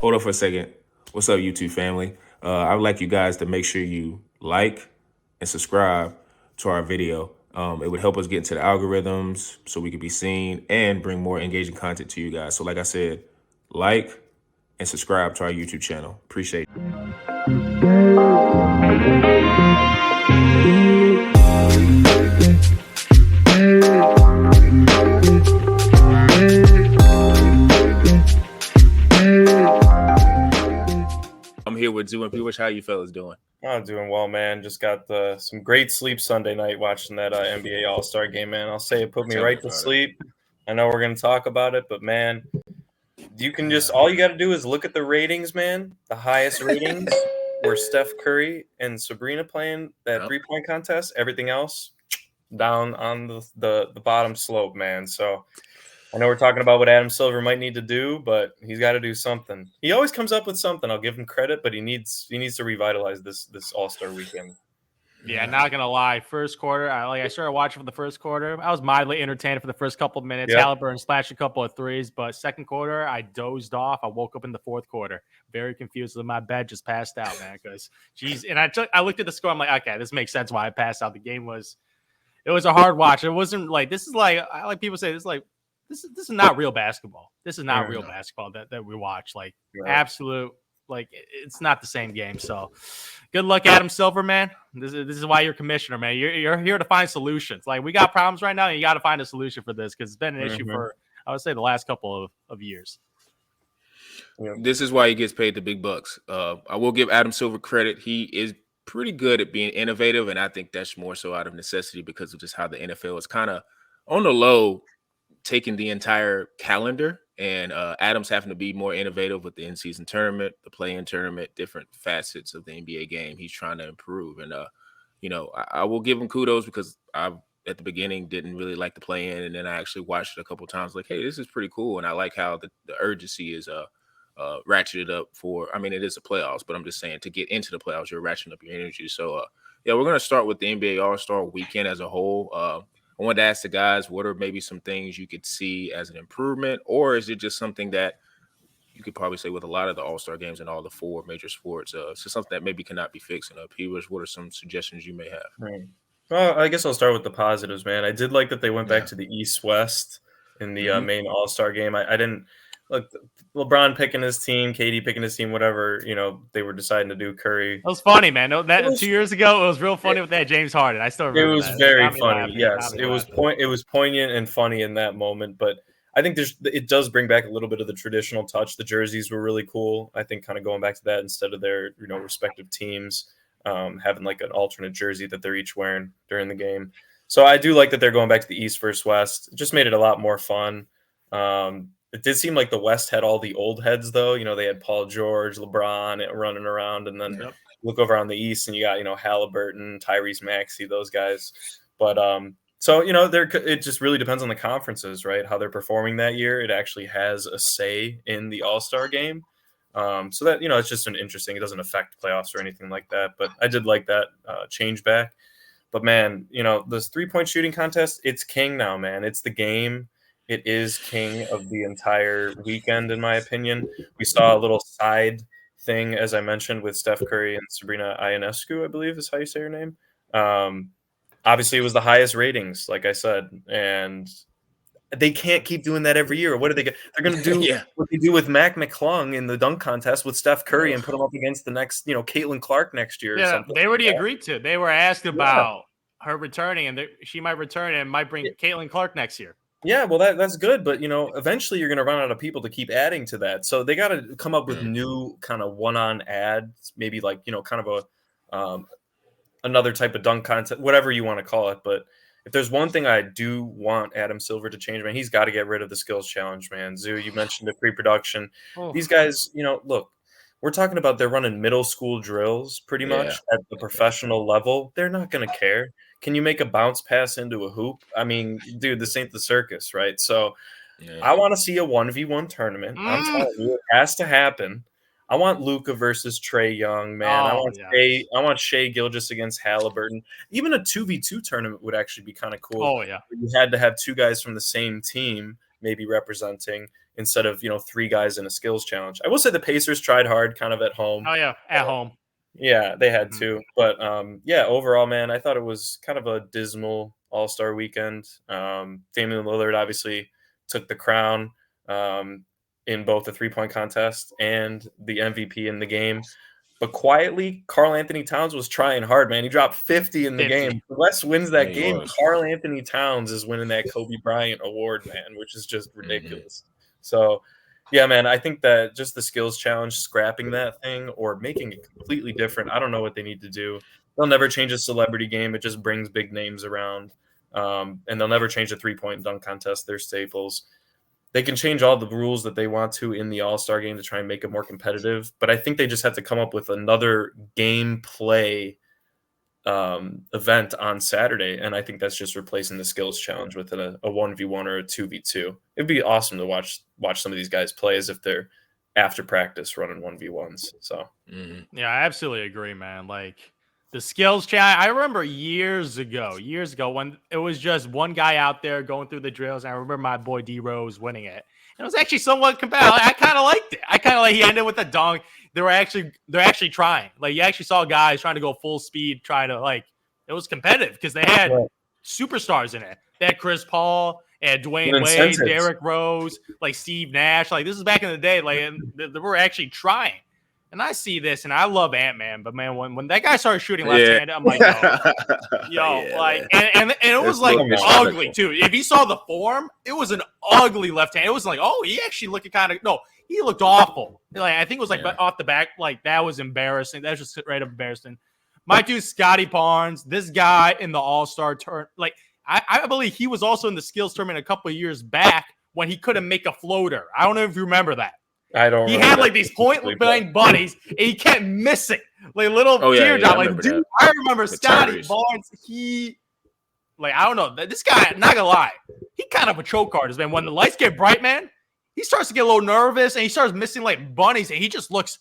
Hold on for a second. What's up, YouTube family? I would like you guys to make sure you like and subscribe to our video. It would help us get into the algorithms so we could be seen and bring more engaging content to you guys. So, like I said, like and subscribe to our YouTube channel. Appreciate it. I'm here with Zoo and Pewish. How you fellas doing? I'm doing well, man. Just got some great sleep Sunday night watching that NBA All-Star game, man. I'll say it put me right to sleep. I know we're going to talk about it, but, man, you can just – all you got to do is look at the ratings, man. The highest ratings were Steph Curry and Sabrina playing that three-point contest. Everything else down on the bottom slope, man. So – I know we're talking about what Adam Silver might need to do, but he's got to do something. He always comes up with something. I'll give him credit, but he needs to revitalize this All-Star weekend. Yeah, not gonna lie. First quarter, I started watching for the first quarter. I was mildly entertained for the first couple of minutes. Yep. Halliburton splashed a couple of threes, but second quarter, I dozed off. I woke up in the fourth quarter, very confused in my bed, just passed out, man. Because and I looked at the score. I'm like, okay, this makes sense why I passed out. It was a hard watch. It wasn't like this is like people say this is like. This is not real basketball. This is not real basketball that we watch. Like absolute, like it's not the same game. So, good luck, Adam Silver, man. This is why you're commissioner, man. You're here to find solutions. Like we got problems right now, and you got to find a solution for this because it's been an issue for I would say the last couple of years. This is why he gets paid the big bucks. I will give Adam Silver credit. He is pretty good at being innovative, and I think that's more so out of necessity because of just how the NFL is kind of on the low. Taking the entire calendar and Adams having to be more innovative with the in-season tournament, the play-in tournament, different facets of the NBA game. He's trying to improve. And, I will give him kudos because I, at the beginning, didn't really like the play-in. And then I actually watched it a couple of times like, hey, this is pretty cool. And I like how the urgency is ratcheted up for, I mean, it is the playoffs, but I'm just saying to get into the playoffs, you're ratcheting up your energy. So, we're going to start with the NBA All-Star weekend as a whole. I wanted to ask the guys, what are maybe some things you could see as an improvement, or is it just something that you could probably say with a lot of the All-Star games and all the four major sports, so something that maybe cannot be fixed? And Peewish, what are some suggestions you may have? Right. Well, I guess I'll start with the positives, man. I did like that they went back to the East-West in the main All-Star game. I didn't look LeBron picking his team, KD picking his team, whatever, they were deciding to do. Curry. It was funny, man. That 2 years ago, it was real funny with that James Harden. I still remember it was that. very funny. Yes, it was poignant and funny in that moment. But I think it does bring back a little bit of the traditional touch. The jerseys were really cool. I think kind of going back to that instead of their respective teams having like an alternate jersey that they're each wearing during the game. So I do like that they're going back to the East versus West. It just made it a lot more fun. It did seem like the West had all the old heads, though. They had Paul George, LeBron running around, and then look over on the East, and you got Halliburton, Tyrese Maxey, those guys. But so it just really depends on the conferences, right? How they're performing that year. It actually has a say in the All-Star game. So that it's just an interesting. It doesn't affect playoffs or anything like that. But I did like that change back. But man, this 3-point shooting contest, it's king now, man. It's the game. It is king of the entire weekend, in my opinion. We saw a little side thing, as I mentioned, with Steph Curry and Sabrina Ionescu, I believe is how you say her name. Obviously, it was the highest ratings, like I said, and they can't keep doing that every year. What are they? They're going to do what they do with Mac McClung in the dunk contest with Steph Curry and put him up against the next, Caitlin Clark next year. Yeah, or something they already agreed to. They were asked about her returning, and she might return and might bring Caitlin Clark next year. Yeah, well, that's good, but eventually you're going to run out of people to keep adding to that. So they got to come up with new kind of one-on ads, maybe like kind of a another type of dunk contest, whatever you want to call it. But if there's one thing I do want Adam Silver to change, man, he's got to get rid of the skills challenge, man. Zoo, you mentioned the pre-production. These guys, look, we're talking about they're running middle school drills pretty much at the professional level. They're not going to care. Can you make a bounce pass into a hoop? I mean, dude, this ain't the circus, right? So I want to see a 1v1 tournament. I'm telling you, it has to happen. I want Luka versus Trae Young, man. I want Shai Gilgeous against Halliburton. Even a 2v2 tournament would actually be kind of cool. Oh, yeah. You had to have two guys from the same team maybe representing. instead of 3 guys in a skills challenge. I will say the Pacers tried hard, kind of at home. Oh yeah, at home. Yeah, they had to. But overall, man, I thought it was kind of a dismal All-Star weekend. Damian Lillard obviously took the crown in both the 3-point contest and the MVP in the game. But quietly, Karl Anthony Towns was trying hard, man. He dropped 50 in the game. The West wins that game. Karl Anthony Towns is winning that Kobe Bryant award, man, which is just ridiculous. So, yeah, man, I think that just the skills challenge, scrapping that thing or making it completely different, I don't know what they need to do. They'll never change a celebrity game. It just brings big names around. And they'll never change a 3-point dunk contest. They're staples. They can change all the rules that they want to in the All-Star game to try and make it more competitive. But I think they just have to come up with another gameplay event on Saturday. And I think that's just replacing the skills challenge with a 1v1 or a 2v2. It'd be awesome to watch some of these guys play as if they're after practice running 1v1s. So, yeah, I absolutely agree, man. Like the skills challenge, I remember years ago when it was just one guy out there going through the drills. And I remember my boy D Rose winning it. And it was actually somewhat competitive. I kind of liked it. I kind of like he ended with a dunk. They're actually trying. Like you actually saw guys trying to go full speed, trying to it was competitive because they had superstars in it. They had Chris Paul and Dwayne Wade, Derrick Rose, like Steve Nash. Like this is back in the day. Like and they were actually trying. And I see this, and I love Ant-Man, but man, when that guy started shooting left-handed, I'm like, and it was like ugly too. If you saw the form, it was an ugly left hand. It was like, oh, he actually looked he looked awful. Like I think it was off the back, like that was embarrassing. That's just right up embarrassing. My dude, Scotty Barnes, this guy in the All-Star turn, like I believe he was also in the skills tournament a couple of years back when he couldn't make a floater. I don't know if you remember that. I don't. He had like these point blank buddies, and he kept missing like little teardrop. Like, dude, I remember Scotty Barnes. He, I don't know. This guy, not gonna lie, he kind of a choke artist, man. When the lights get bright, man, he starts to get a little nervous, and he starts missing like bunnies, and he just looks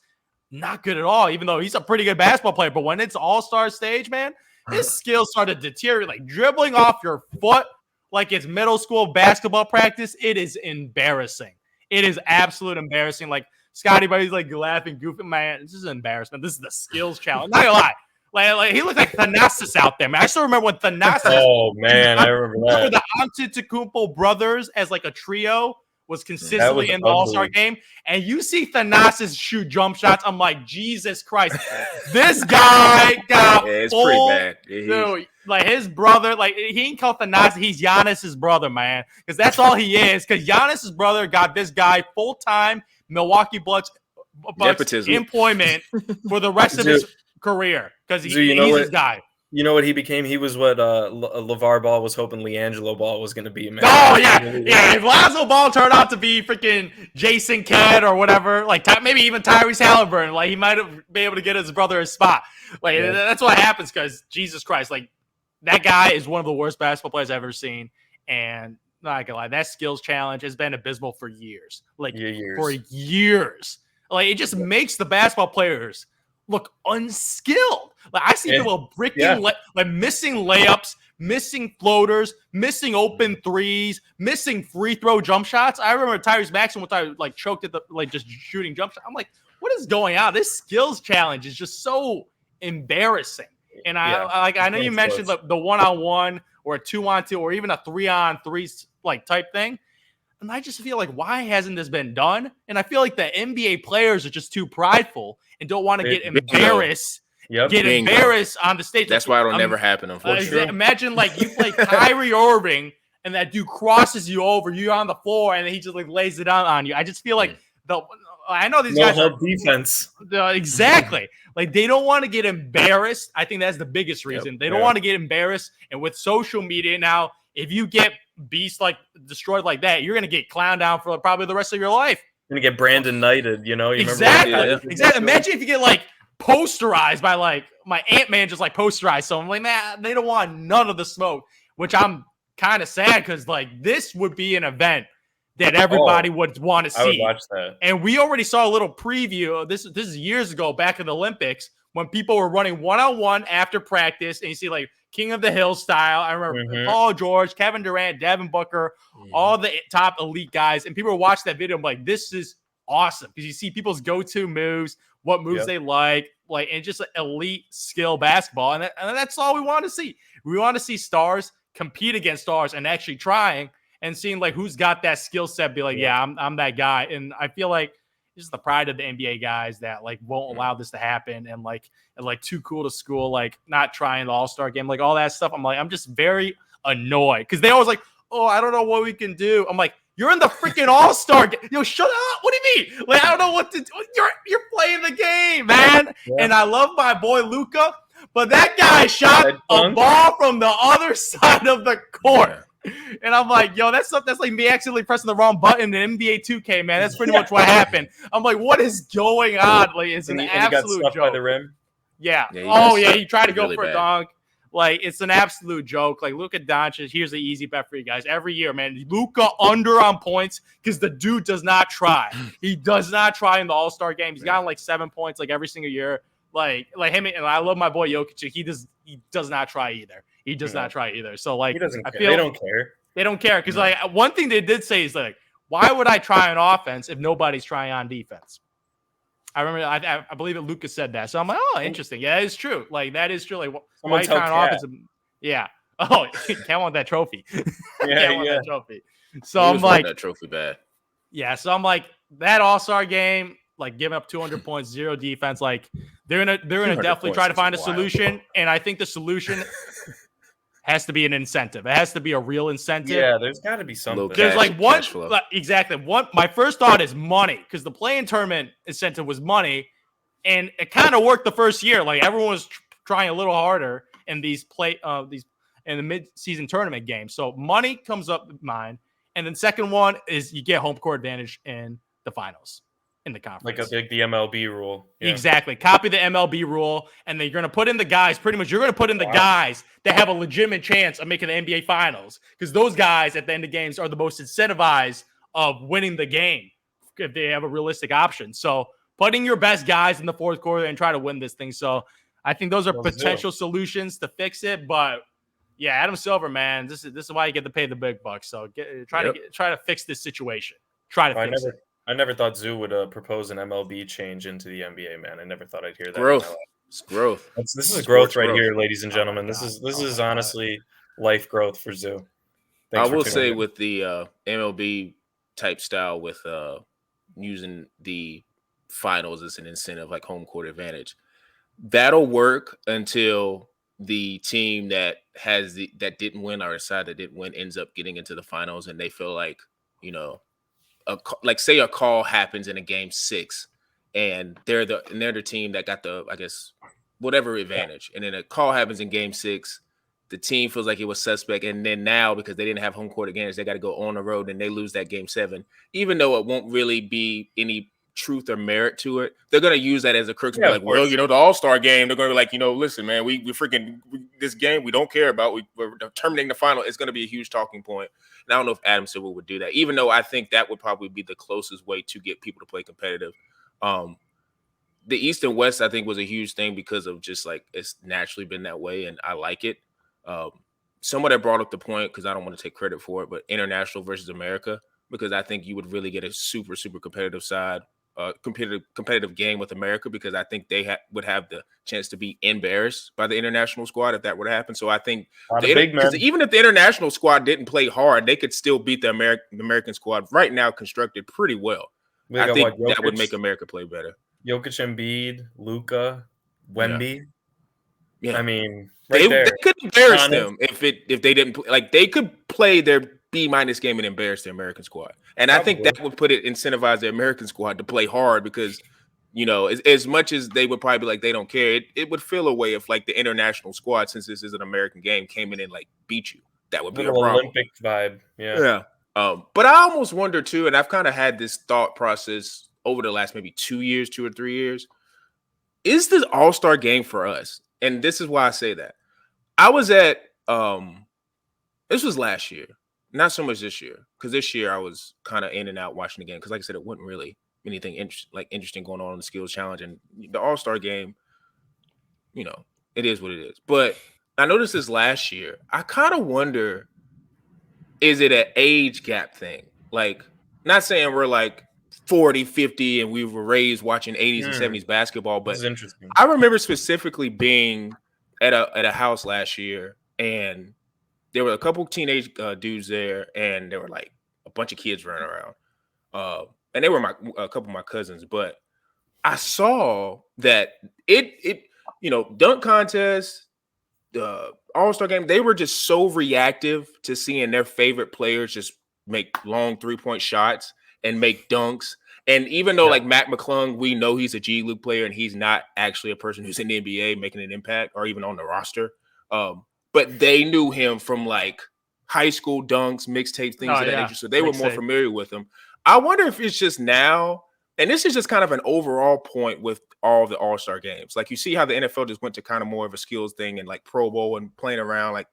not good at all. Even though he's a pretty good basketball player, but when it's All-Star stage, man, his skills start to deteriorate. Like dribbling off your foot, like it's middle school basketball practice. It is embarrassing. It is absolute embarrassing. Like Scotty Buddy's like laughing, goofing. Man, this is an embarrassment. This is the skills challenge. Not gonna lie. Like he looked like Thanasis out there, man. I still remember when Thanasis. Oh man, I remember that. The Antetokounmpo brothers as like a trio was consistently in the All-Star game, and you see Thanasis shoot jump shots. I'm like, Jesus Christ, this guy got it's pretty bad. Dude, like his brother, like he ain't called Thanasis, he's Giannis's brother, man, because that's all he is. Because Giannis's brother got this guy full-time Milwaukee Bucks employment for the rest of his career because he's his guy. You know what he became? He was what LeVar Ball was hoping LiAngelo Ball was going to be, man. Oh, yeah. If Lonzo Ball turned out to be freaking Jason Kidd or whatever, like maybe even Tyrese Halliburton, like he might have been able to get his brother a spot. Like that's what happens because Jesus Christ, like that guy is one of the worst basketball players I've ever seen. And not gonna lie, that skills challenge has been abysmal for years. For years. Like it just makes the basketball players look unskilled. Like I see people bricking, like missing layups, missing floaters, missing open threes, missing free throw jump shots. I remember Tyrese Maxey one time like choked at the just shooting jump shots. I'm like, what is going on? This skills challenge is just so embarrassing. And I know you mentioned the 1-on-1 or a 2-on-2 or even a 3-on-3 like type thing. And I just feel like, why hasn't this been done? And I feel like the NBA players are just too prideful and don't want to get embarrassed. Embarrassed on the stage. That's why it'll never happen, unfortunately. Imagine like you play Kyrie Irving and that dude crosses you over, you're on the floor, and then he just like lays it down on you. I just feel like I know these guys are defense. Exactly. Like they don't want to get embarrassed. I think that's the biggest reason. They don't want to get embarrassed. And with social media now, if you get destroyed like that, you're gonna get clowned down for probably the rest of your life. You're gonna get Brandon Knighted, you know? Exactly. Imagine if you get like posterized by like my Ant-Man just like posterized. So I'm like, man, they don't want none of the smoke, which I'm kind of sad because like this would be an event that everybody would want to see. I would watch that. And we already saw a little preview. This is years ago back in the Olympics when people were running one-on-one after practice, and you see like King of the Hill style. I remember Paul George, Kevin Durant, Devin Booker, all the top elite guys, and people were watching that video. I'm like, this is awesome because you see people's go-to moves, what moves they like, and just elite skill basketball, and that's all we want to see. We want to see stars compete against stars and actually trying and seeing like who's got that skill set. Be like, I'm that guy, and I feel like this is the pride of the NBA guys that like won't allow this to happen, and like too cool to school, like not trying the All-Star game, like all that stuff. I'm just very annoyed because they always like, oh, I don't know what we can do. I'm like, you're in the freaking All-Star game. Yo, shut up. What do you mean? Like, I don't know what to do. You're playing the game, man. Yeah. And I love my boy Luka, but that guy shot a ball from the other side of the court. And I'm like, yo, that's like me accidentally pressing the wrong button in NBA 2K, man. That's pretty much what happened. I'm like, what is going on? Like, it's an absolute joke. By the rim. Yeah. He tried to go for a dunk. Like, it's an absolute joke. Like, Luka Doncic, here's the easy bet for you guys. Every year, man, Luka under on points because the dude does not try. He does not try in the All-Star game. He's gotten like 7 points like every single year. Like him, and I love my boy Jokic. He does not try either. He does not try either. So like, he doesn't care. They don't care. They don't care because like one thing they did say is like, why would I try on offense if nobody's trying on defense? I remember I believe that Lucas said that. So I'm like, oh, interesting. Yeah, it's true. Like that is true. Like why are you trying on offense? Yeah. Oh, can't want that trophy. Can't want that trophy. So I'm like, that trophy bad. Yeah. So I'm like, that All-Star game, like giving up 200 points, 0 defense. Like they're gonna definitely try to find a solution, and I think the solution has to be an incentive. It has to be a real incentive. Yeah, there's got to be something. There's like one exactly one. My first thought is money because the play-in tournament incentive was money, and it kind of worked the first year. Like everyone was trying a little harder in these in the mid-season tournament games. So money comes up in mind, and then second one is you get home court advantage in the finals. In the conference. Like the MLB rule. Yeah. Exactly. Copy the MLB rule, and then you're going to put in the guys, pretty much you're going to put in the guys that have a legitimate chance of making the NBA finals because those guys at the end of games are the most incentivized of winning the game if they have a realistic option. So putting your best guys in the fourth quarter and try to win this thing. So I think those are potential solutions to fix it. But yeah, Adam Silver, man, this is why you get to pay the big bucks. So try to fix this situation. Try to fix it. I never thought Zoo would propose an MLB change into the NBA, man. I never thought I'd hear that. It's growth. This is growth right here, ladies and gentlemen. This is honestly life growth for Zoo. I will say with the MLB type style with using the finals as an incentive, like home court advantage, that'll work until the team that didn't win or a side that didn't win ends up getting into the finals and they feel like, say a call happens in a game 6 and they're the team that got the, I guess, whatever advantage. And then a call happens in game 6, the team feels like it was suspect. And then now, because they didn't have home court advantage, they got to go on the road and they lose that game 7, even though it won't really be any truth or merit to it. They're going to use that as a crux. Yeah, like, well, the All-Star game, they're going to be like, listen, man, we this game we don't care about. We're terminating the final. It's going to be a huge talking point. And I don't know if Adam Silver would do that, even though I think that would probably be the closest way to get people to play competitive. The East and West, I think, was a huge thing because of just like it's naturally been that way, and I like it. Someone that brought up the point, because I don't want to take credit for it, but international versus America, because I think you would really get a super, super competitive side. Competitive game with America because I think they would have the chance to be embarrassed by the international squad if that would happen. So I think even if the international squad didn't play hard, they could still beat the American squad right now constructed pretty well. I think that would make America play better. Jokic, Embiid, Luka, Wemby. Yeah. I mean, they could embarrass them if they didn't play. Like they could play their B- game and embarrass the American squad. And I think that would incentivize the American squad to play hard because, as much as they would probably be like, they don't care. It would feel a way if like the international squad, since this is an American game, came in and like beat you. That would be a problem. Olympic vibe. Yeah. But I almost wonder too, and I've kind of had this thought process over the last maybe 2 or 3 years. Is this All-Star game for us? And this is why I say that. I was at, this was last year. Not so much this year, because this year I was kind of in and out watching the game. Because, like I said, it wasn't really anything interesting going on in the skills challenge and the All-Star game. it is what it is. But I noticed this last year. I kind of wonder, is it an age gap thing? Like, not saying we're like 40, 50 and we were raised watching 80s and 70s basketball, but interesting. I remember specifically being at a house last year, and there were a couple teenage dudes there, and there were like a bunch of kids running around. And they were a couple of my cousins, but I saw that it dunk contest, the All-Star game, they were just so reactive to seeing their favorite players just make long 3-point shots and make dunks. And even though like Mac McClung, we know he's a G League player and he's not actually a person who's in the NBA making an impact or even on the roster. But they knew him from like high school dunks, mixtapes, things of that nature. So they were more familiar with him. I wonder if it's just now, and this is just kind of an overall point with all the All-Star games. Like you see how the NFL just went to kind of more of a skills thing and like Pro Bowl and playing around like,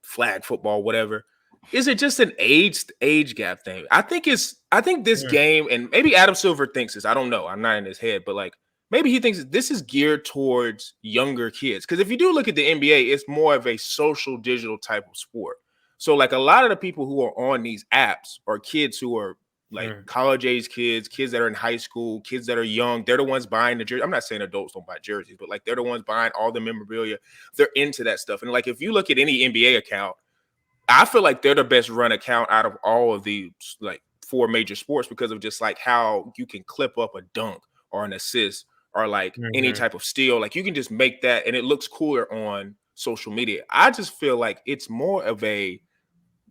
flag football, whatever. Is it just an age gap thing? I think this game, and maybe Adam Silver thinks this. I don't know. I'm not in his head, but like maybe he thinks this is geared towards younger kids. Because if you do look at the NBA, it's more of a social digital type of sport. So like a lot of the people who are on these apps are kids who are like college age kids that are in high school, kids that are young. They're the ones buying the jersey. I'm not saying adults don't buy jerseys, but like they're the ones buying all the memorabilia. They're into that stuff. And like if you look at any NBA account, I feel like they're the best run account out of all of the like 4 major sports because of just like how you can clip up a dunk or an assist or like any type of steal. Like you can just make that and it looks cooler on social media. I just feel like it's more of a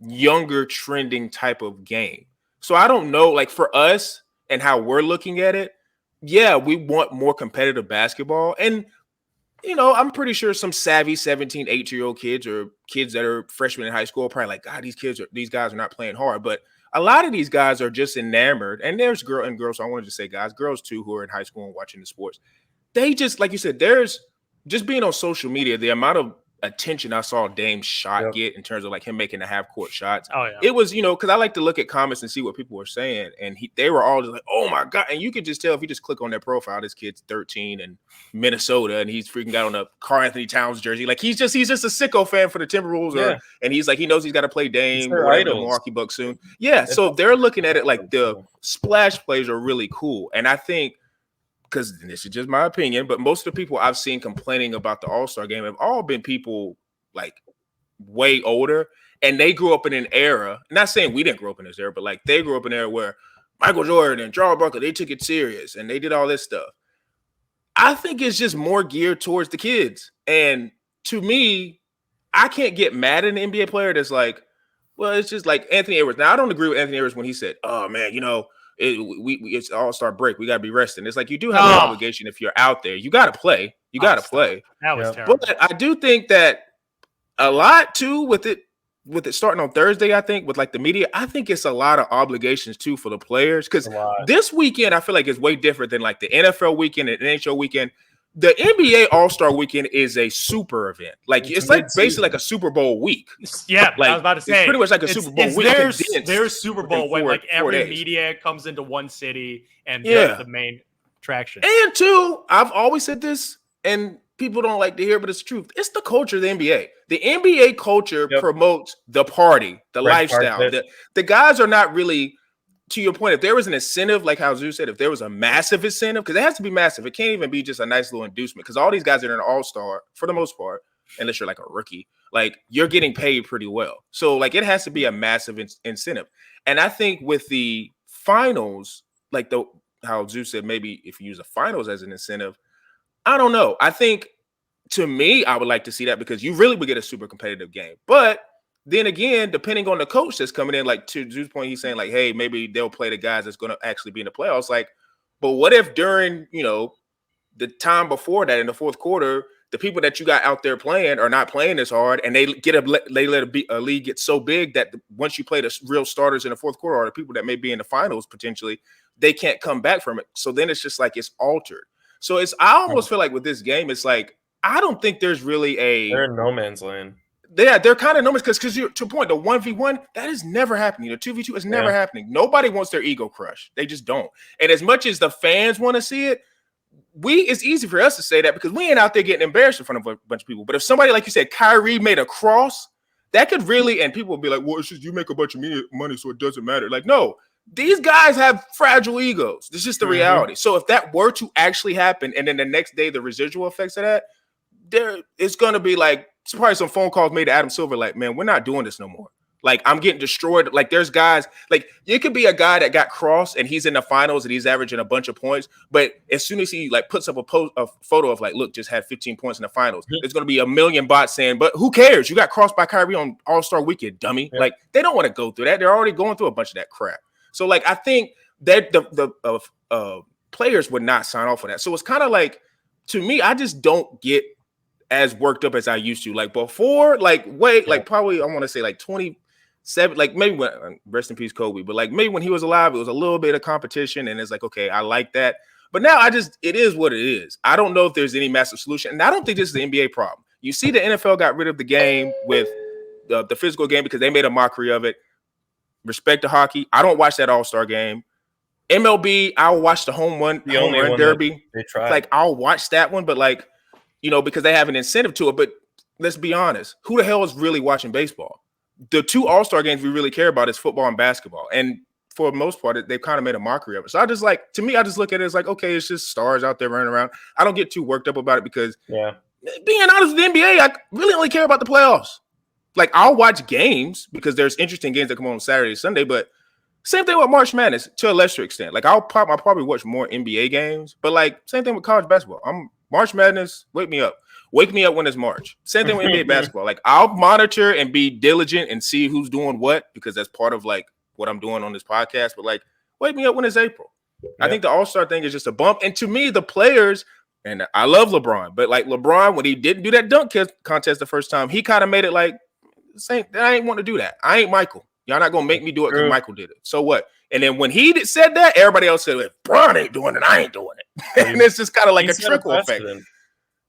younger trending type of game. So I don't know, like for us and how we're looking at it, yeah, we want more competitive basketball. And I'm pretty sure some savvy 17, 18-year-old kids or kids that are freshmen in high school are probably like, God, these guys are not playing hard. But a lot of these guys are just enamored. And there's girls. So I wanted to say guys, girls too, who are in high school and watching the sports. They just, like you said, there's just being on social media, the amount of attention I saw Dame's shot get in terms of like him making the half court shots. Oh, yeah. It was, because I like to look at comments and see what people were saying. And they were all just like, oh my God. And you could just tell if you just click on their profile, this kid's 13 and Minnesota and he's freaking out on a Karl-Anthony Towns jersey. Like he's just a sicko fan for the Timberwolves. And he's like, he knows he's got to play Dame or the Milwaukee Bucks soon. Yeah. So they're looking at it like the splash plays are really cool. And I think, because this is just my opinion, but most of the people I've seen complaining about the All-Star game have all been people like way older, and they grew up in an era, not saying we didn't grow up in this era, but like they grew up in an era where Michael Jordan and Charles Barkley, they took it serious and they did all this stuff. I think it's just more geared towards the kids. And to me, I can't get mad at an NBA player that's like, well, it's just like Anthony Edwards. Now, I don't agree with Anthony Edwards when he said, oh man, it's All-Star break. We got to be resting. It's like you do have an obligation if you're out there. You got to play. You got to play. That was terrible. But I do think that a lot too with it starting on Thursday, I think with like the media, I think it's a lot of obligations too for the players because this weekend I feel like it's way different than like the NFL weekend and NHL weekend. The NBA All-Star Weekend is a super event. Like it's like basically like a Super Bowl week. Yeah, like, I was about to say it's pretty much like a Super Bowl week. There's Super Bowl when like every media comes into one city and the main attraction. And two, I've always said this, and people don't like to hear, but it's the truth. It's the culture of the NBA. The NBA culture promotes the party, the lifestyle. The guys are not really. To your point, if there was an incentive, like how Zeus said, if there was a massive incentive, because it has to be massive, it can't even be just a nice little inducement. Because all these guys that are an all-star, for the most part, unless you're like a rookie, like you're getting paid pretty well. So like it has to be a massive incentive. And I think with the finals, like how Zeus said, maybe if you use the finals as an incentive, I don't know. I think to me, I would like to see that because you really would get a super competitive game. But then again, depending on the coach that's coming in, like to Drew's point, he's saying like, hey, maybe they'll play the guys that's going to actually be in the playoffs. Like, but what if during, the time before that in the fourth quarter, the people that you got out there playing are not playing as hard and they let a league get so big that once you play the real starters in the fourth quarter or the people that may be in the finals potentially, they can't come back from it. So then it's just like it's altered. So I almost feel like with this game, it's like, I don't think there's really they're in no man's land. Yeah, they're kind of numbers because to a point, the 1v1, that is never happening. The 2v2 is never happening. Nobody wants their ego crushed. They just don't. And as much as the fans want to see it, it's easy for us to say that because we ain't out there getting embarrassed in front of a bunch of people. But if somebody, like you said, Kyrie made a cross, that could really, and people will be like, well, it's just you make a bunch of money, so it doesn't matter. Like, no, these guys have fragile egos. This is just the reality. So if that were to actually happen, and then the next day the residual effects of that, there it's gonna be like probably some phone calls made to Adam Silver, like, man, we're not doing this no more. Like, I'm getting destroyed. Like, there's guys, like, it could be a guy that got crossed and he's in the finals and he's averaging a bunch of points. But as soon as he, like, puts up a photo of, like, look, just had 15 points in the finals, there's going to be a million bots saying, but who cares? You got crossed by Kyrie on All-Star Weekend, dummy. Yeah. Like, they don't want to go through that. They're already going through a bunch of that crap. So, like, I think that the players would not sign off on that. So it's kind of like, to me, I just don't get as worked up as I used to. Like, before, like, like, probably, I want to say, like, 27, like maybe when rest in peace Kobe, but like maybe when he was alive, it was a little bit of competition, and it's like, okay, I like that. But now it is what it is. I don't know if there's any massive solution, and I don't think this is the NBA problem. You see, the NFL got rid of the game with the physical game because they made a mockery of it. Respect to hockey. I don't watch that All-Star game. MLB, I'll watch the home run derby. They tried. Like, I'll watch that one, but like, you know, because they have an incentive to it. But let's be honest, who the hell is really watching baseball? The two All-Star games we really care about is football and basketball. And for the most part, they've kind of made a mockery of it. So I just look at it as like, okay, it's just stars out there running around. I don't get too worked up about it because being honest with the NBA, I really only care about the playoffs. Like, I'll watch games because there's interesting games that come on Saturday and Sunday, but same thing with March Madness to a lesser extent. Like, I'll probably watch more NBA games, but like same thing with college basketball. March Madness, wake me up. Wake me up when it's March. Same thing with NBA basketball. Like, I'll monitor and be diligent and see who's doing what because that's part of like what I'm doing on this podcast. But like, wake me up when it's April. Yeah. I think the All-Star thing is just a bump. And to me, the players, and I love LeBron, but like LeBron, when he didn't do that dunk contest the first time, he kind of made it like, I ain't want to do that. I ain't Michael. Y'all not gonna make me do it because Michael did it. So what? And then when he said that, everybody else said, LeBron ain't doing it. I ain't doing it. And it's just kind of like a trickle effect.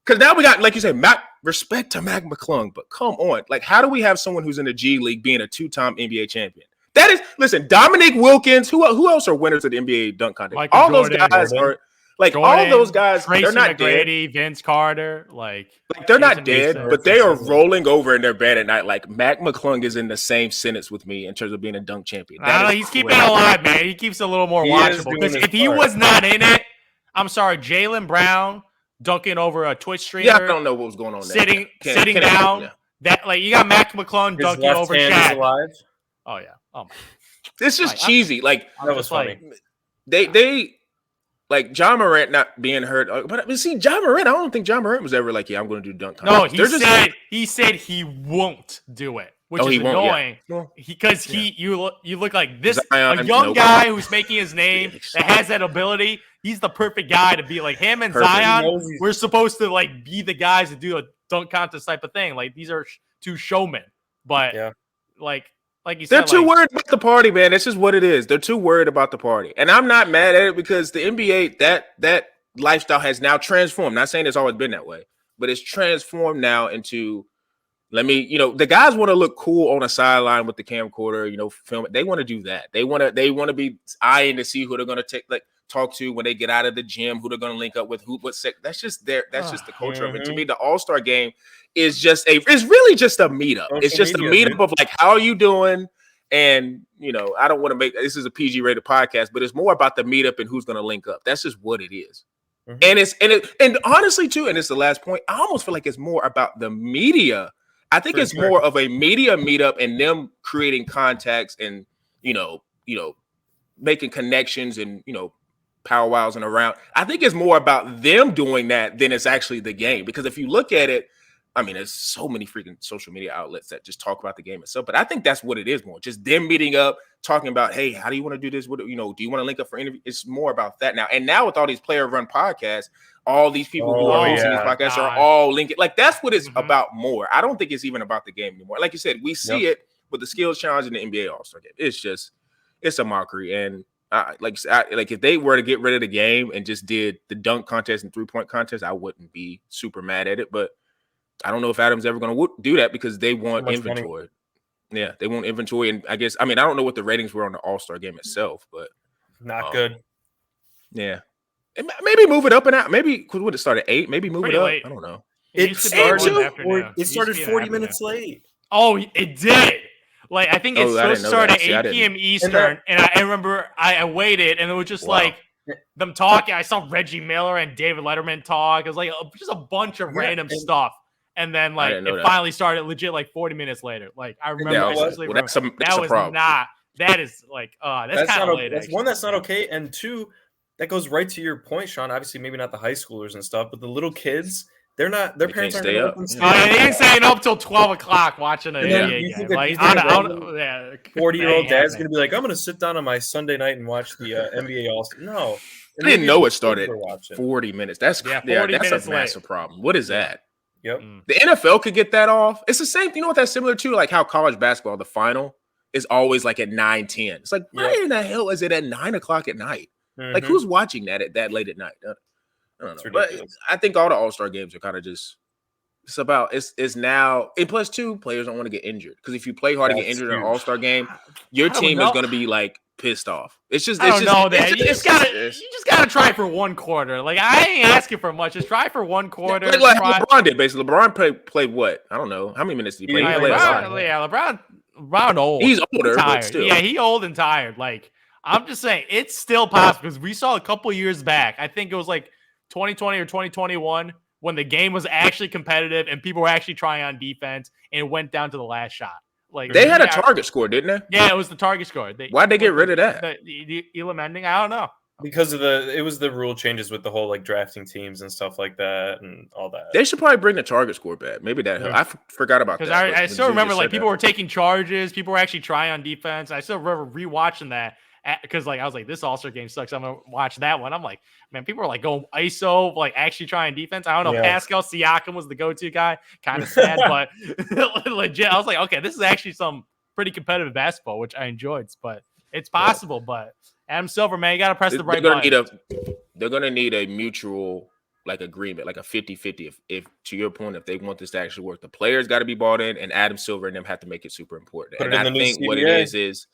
Because now we got, like you said, respect to Mac McClung, but come on. Like, how do we have someone who's in the G League being a two-time NBA champion? That is, listen, Dominique Wilkins, who else are winners of the NBA dunk contest? Michael all Jordan, those guys are, like, Jordan, all those guys, Tracy they're not McGrady, dead. Vince Carter, like they're not dead, but they are rolling over in their bed at night. Like, Mac McClung is in the same sentence with me in terms of being a dunk champion. He's keeping it alive, man. He keeps it a little more watchable. Because if he was not in it, I'm sorry, Jaylen Brown dunking over a Twitch streamer. Yeah, I don't know what was going on there. Sitting down. Yeah. That, like, you got Mac McClung dunking over Shaq. Alive. Oh yeah. Oh my. It's just cheesy. Like, that was funny. They like Ja Morant not being hurt, but see, Ja Morant. I don't think Ja Morant was ever like, yeah, I'm going to do dunk contest. No, he said he won't do it, which is annoying. Because you look like this a young guy who's making his name that has that ability. He's the perfect guy to be like him and Zion. We're supposed to like be the guys to do a dunk contest type of thing. Like, these are two showmen, but like you said, they're too worried about the party, man. It's just what it is. They're too worried about the party, and I'm not mad at it because the NBA that lifestyle has now transformed. Not saying it's always been that way, but it's transformed now into. The guys want to look cool on a sideline with the camcorder, film it. They want to do that. They want to be eyeing to see who they're going to talk to when they get out of the gym, who they're going to link up with, that's just the culture of it. To me, the All-Star game is it's really just a meetup. It's just a meetup of like, how are you doing? And, I don't want to this is a PG rated podcast, but it's more about the meetup and who's going to link up. That's just what it is. Mm-hmm. And honestly too, and it's the last point, I almost feel like it's more about the media. I think it's more of a media meetup and them creating contacts and, making connections and, powwows and around. I think it's more about them doing that than it's actually the game. Because if you look at it, I mean, there's so many freaking social media outlets that just talk about the game itself. But I think that's what it is more. Just them meeting up, talking about, hey, how do you want to do this? What do you want to link up for interview? It's more about that now. And now with all these player-run podcasts, all these people who are hosting these podcasts are all linked. Like, that's what it's about more. I don't think it's even about the game anymore. Like you said, we see it with the skills challenge in the NBA All-Star game. It's a mockery. And if they were to get rid of the game and just did the dunk contest and 3-point contest, I wouldn't be super mad at it. But I don't know if Adam's ever going to do that because they want inventory. Yeah, they want inventory. And I don't know what the ratings were on the All-Star game itself, but not good. Yeah. Maybe move it up and out. Maybe would it start at 8? Maybe move Pretty it up. late. I don't know. It started 40 minutes minutes late. Oh, it did. Like I think it's supposed to start at 8 p.m. Eastern, and I remember I waited, and it was just like them talking. I saw Reggie Miller and David Letterman talk. It was like just a bunch of random stuff, and then like it finally started legit like 40 minutes later. Like I remember, that was problem. not. That is like that's kind of late. That's one, that's not okay, and two, that goes right to your point, Sean. Obviously, maybe not the high schoolers and stuff, but the little kids. They're not. Their parents aren't going to stay up. They ain't staying up till 12 o'clock watching an NBA game. Like, 40-year-old dad's going to be like, I'm going to sit down on my Sunday night and watch the NBA All-Star. No, I didn't know it started 40 minutes. That's 40 that's a massive problem. What is that? Yep. The NFL could get that off. It's the same. You know what that's similar to? Like how college basketball, the final is always like at 9:10. It's like, why in the hell is it at 9 o'clock at night? Like, who's watching that at that late at night? I don't know. But I think all the All-Star games are kind of just it's now, and plus two, players don't want to get injured, because if you play hard to get injured in an All-Star game, your team is going to be like pissed off. It's just you just gotta try for one quarter. Like I ain't asking for much. Just try for one quarter. Like LeBron did basically. LeBron played what? I don't know how many minutes did he play. LeBron old. He's older, tired. But still. Yeah, he old and tired. Like I'm just saying, it's still possible, because we saw a couple years back. I think it was like 2020 or 2021 when the game was actually competitive and people were actually trying on defense, and it went down to the last shot. Like they had a target score, didn't they? Yeah, it was the target score. Why'd they get rid of that? The Elam ending? I don't know. Because of it was the rule changes with the whole like drafting teams and stuff like that and all that. They should probably bring the target score back. Maybe that helped. I forgot about that. Because I still remember like people were taking charges. People were actually trying on defense. I still remember rewatching that. Because like I was like, this All-Star game sucks. I'm gonna watch that one. I'm like, man, people are like going ISO, like actually trying defense. I don't know. Pascal Siakam was the go-to guy. Kind of sad, but legit. I was like, okay, this is actually some pretty competitive basketball, which I enjoyed. But it's possible. But Adam Silver, man, you got to press the right button. They're gonna need a mutual like agreement, like a 50-50. If to your point, if they want this to actually work, the players got to be bought in, and Adam Silver and them have to make it super important. And I think what it is.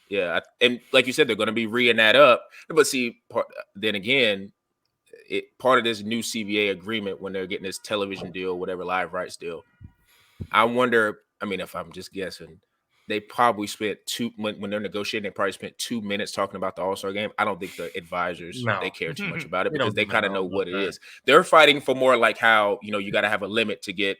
Yeah, and like you said, they're going to be reing that up. But see, then again, part of this new CBA agreement, when they're getting this television deal, whatever live rights deal, I wonder. I mean, if I'm just guessing, they probably spent when they're negotiating. They probably spent 2 minutes talking about the All-Star game. I don't think the advisors they care too much about it, because they kind of know what it is. They're fighting for more like how you got to have a limit to get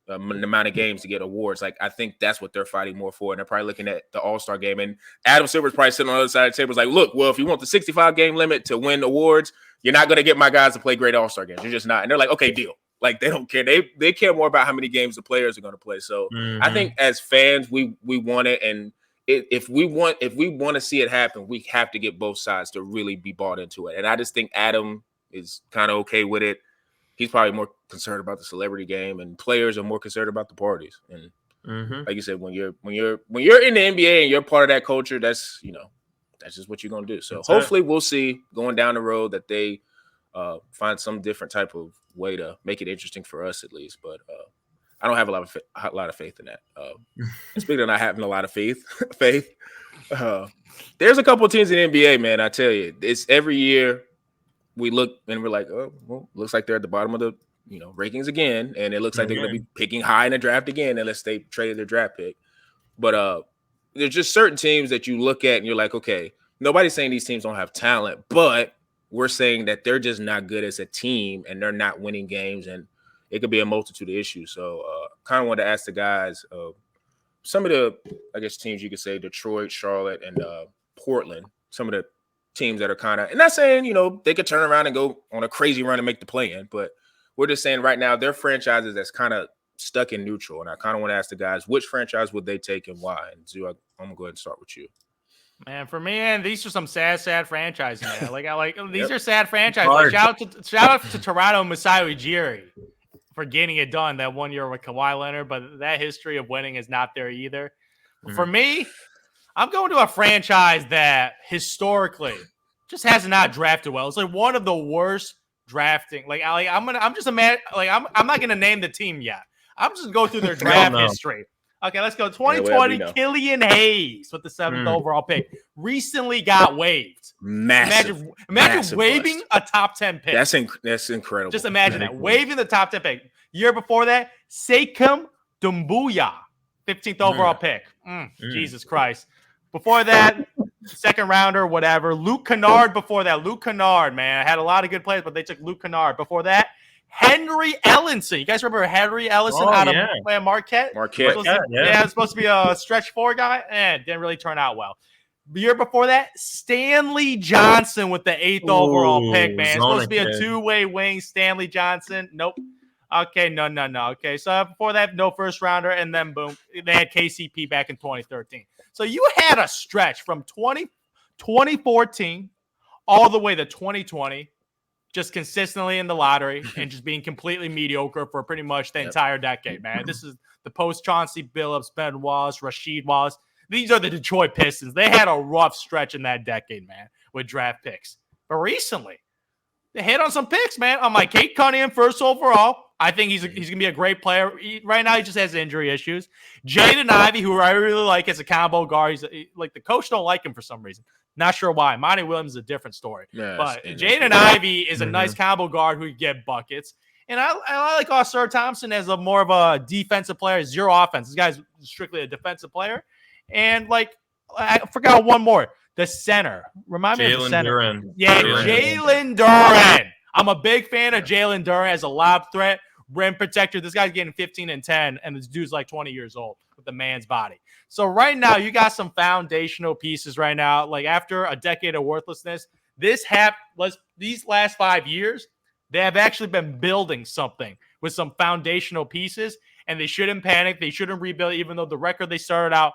the amount of games to get awards. Like I think that's what they're fighting more for, and they're probably looking at the All-Star game. And Adam Silver's probably sitting on the other side of the table, like, look, well, if you want the 65 game limit to win awards, you're not going to get my guys to play great All-Star games. You're just not. And they're like, okay, deal. Like they don't care. They care more about how many games the players are going to play. So I think as fans, we want it, and if we want to see it happen, we have to get both sides to really be bought into it. And I just think Adam is kind of okay with it. He's probably more concerned about the celebrity game, and players are more concerned about the parties. And like you said, when you're in the NBA and you're part of that culture, that's that's just what you're gonna do. So hopefully we'll see going down the road that they find some different type of way to make it interesting for us at least. But I don't have a lot of faith in that. And speaking of not having a lot of faith, there's a couple of teams in the NBA, man. I tell you, it's every year. We look and we're like, oh, well, looks like they're at the bottom of the rankings again, and it looks like they're going to be picking high in the draft again, unless they traded their draft pick. But there's just certain teams that you look at and you're like, okay, nobody's saying these teams don't have talent, but we're saying that they're just not good as a team and they're not winning games, and it could be a multitude of issues. So kind of wanted to ask the guys, some of the, I guess, teams you could say, Detroit, Charlotte, and Portland, some of the teams that are kind of, and not saying, they could turn around and go on a crazy run and make the play-in, but we're just saying right now they're franchises that's kind of stuck in neutral. And I kind of want to ask the guys, which franchise would they take and why? And Zoo, I'm going to go ahead and start with you. Man, for me, man, these are some sad franchises, man. These are sad franchises. Shout out to Toronto Masai Ujiri for getting it done that 1 year with Kawhi Leonard, but that history of winning is not there either. For me, I'm going to a franchise that historically just has not drafted well. It's like one of the worst drafting. I'm not going to name the team yet. I'm just going to go through their draft history. Okay, let's go. whatever 2020, you know. Killian Hayes with the 7th overall pick. Recently got waived. Massive. Imagine waiving bust. a top 10 pick. That's incredible. Just imagine that. Waiving the top 10 pick. Year before that, Sekou Doumbouya, 15th overall pick. Jesus Christ. Before that, second rounder, whatever. Luke Kennard before that. Luke Kennard, man. Had a lot of good players, but they took Luke Kennard. Before that, Henry Ellenson. You guys remember Henry Ellenson out of Marquette? Marquette. Yeah, it was supposed to be a stretch 4 guy. Didn't really turn out well. The year before that, Stanley Johnson with the 8th overall pick, man. It's supposed to be a two-way wing. Stanley Johnson. Nope. Okay, no. Okay, so before that, no first rounder, and then boom, they had KCP back in 2013. So you had a stretch from 2014 all the way to 2020, just consistently in the lottery and just being completely mediocre for pretty much the entire decade, man. This is the post-Chauncey Billups, Ben Wallace, Rasheed Wallace. These are the Detroit Pistons. They had a rough stretch in that decade, man, with draft picks. But recently, they hit on some picks, man. I'm like, Cade Cunningham, first overall. I think he's going to be a great player. Right now, he just has injury issues. Jaden Ivey, who I really like as a combo guard. Like the coach don't like him for some reason. Not sure why. Monty Williams is a different story. Yeah, but Jaden Ivey is a nice combo guard who can get buckets. And I like Ausar Thompson as a more of a defensive player, zero offense. This guy's strictly a defensive player. And like, I forgot one more. The center. Remind me of the center. Duren. Yeah, Jalen Duren. I'm a big fan of Jalen Duren as a lob threat, rim protector. This guy's getting 15 and 10, and this dude's like 20 years old with the man's body. So right now, you got some foundational pieces right now. Like after a decade of worthlessness, these last 5 years, they have actually been building something with some foundational pieces, and they shouldn't panic. They shouldn't rebuild, even though the record they started out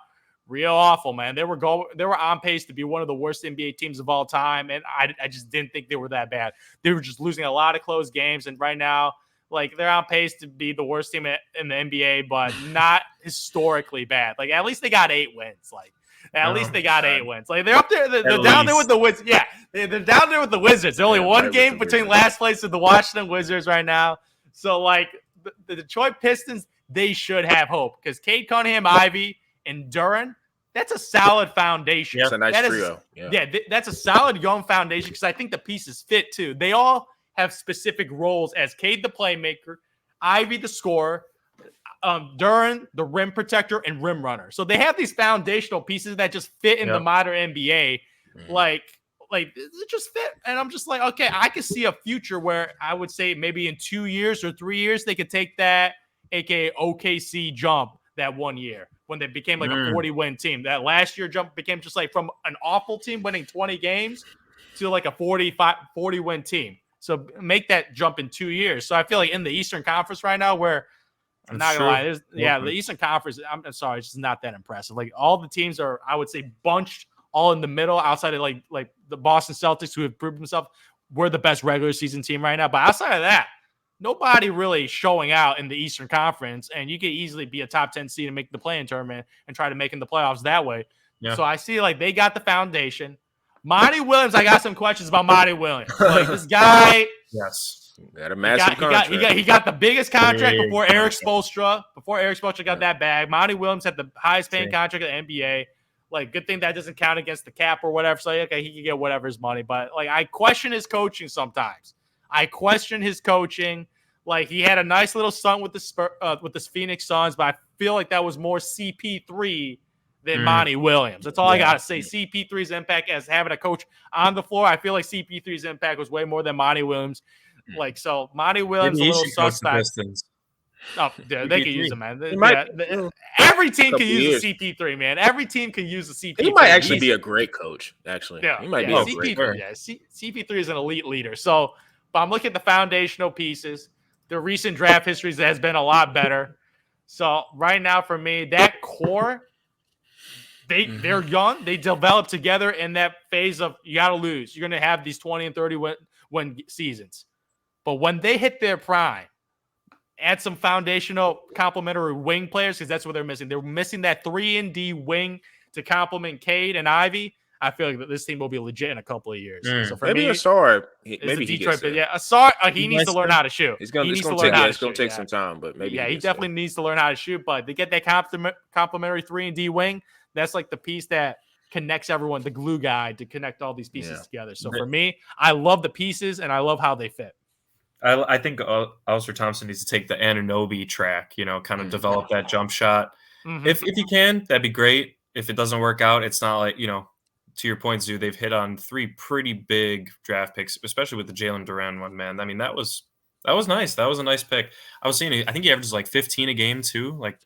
real awful, man. They were on pace to be one of the worst NBA teams of all time, and I just didn't think they were that bad. They were just losing a lot of close games, and right now, like they're on pace to be the worst team in the NBA, but not historically bad. Like at least they got 8 wins. Like at least they got 8 wins. Like they're up there. They're down there with the Wizards. Yeah, they're down there with the Wizards. They're only one game between last place and the Washington Wizards right now. So like the Detroit Pistons, they should have hope because Cade Cunningham, Ivy, and Duren, that's a solid foundation. It's a nice trio. That's a solid young foundation because I think the pieces fit too. They all have specific roles as Cade the playmaker, Ivy the scorer, Duren the rim protector and rim runner. So they have these foundational pieces that just fit in the modern NBA. Like it just fit. And I'm just like, okay, I could see a future where I would say maybe in 2 years or 3 years they could take that aka OKC jump that 1 year when they became like a 40-win team. That last year jump became just like from an awful team winning 20 games to like a 40-win team. So make that jump in 2 years. So I feel like in the Eastern Conference right now, where I'm not gonna lie, the Eastern Conference, I'm sorry, it's just not that impressive. Like all the teams are, I would say, bunched all in the middle, outside of like the Boston Celtics, who have proven themselves we're the best regular season team right now. But outside of that, nobody really showing out in the Eastern Conference, and you could easily be a top 10 seed and make the play-in tournament and try to make in the playoffs that way. Yeah. So I see like they got the foundation. Monty Williams, I got some questions about Monty Williams. Like this guy, got a massive contract. He got the biggest contract before Eric Spoelstra. Before Eric Spoelstra got that bag, Monty Williams had the highest paying contract in the NBA. Like, good thing that doesn't count against the cap or whatever. So okay, he can get whatever his money. But like, I question his coaching sometimes. I question his coaching. Like, he had a nice little stunt with the Phoenix Suns, but I feel like that was more CP3 than Monty Williams. That's all I got to say. CP3's impact as having a coach on the floor, I feel like CP3's impact was way more than Monty Williams. Like, so Monty Williams, a little suspect. Oh, yeah, they can use him, man. Every team can use a CP3, man. Every team can use a CP3. He might actually be a great coach, actually. Yeah, he might be a great coach. Yeah, CP3 is an elite leader. So, but I'm looking at the foundational pieces. The recent draft history has been a lot better. So right now for me, that core, they're young. They develop together in that phase of you got to lose. You're going to have these 20 and 30 win seasons. But when they hit their prime, add some foundational complementary wing players because that's what they're missing. They're missing that 3-and-D wing to complement Cade and Ivy. I feel like this team will be legit in a couple of years. So for maybe me, Asar, it's maybe the he Detroit. gets there. Yeah, Asar, he needs to learn how to shoot. It's gonna take some time, but maybe he definitely needs to learn how to shoot. But they get that complimentary 3-and-D wing. That's like the piece that connects everyone, the glue guy to connect all these pieces together. So for me, I love the pieces and I love how they fit. I think Alistair Thompson needs to take the Anunoby track, kind of develop that jump shot. If you can, that'd be great. If it doesn't work out, it's not like, to your point, Zoo, they've hit on 3 pretty big draft picks, especially with the Jalen Duran one, man. I mean, that was nice. That was a nice pick. I was seeing, I think he averages like 15 a game too, like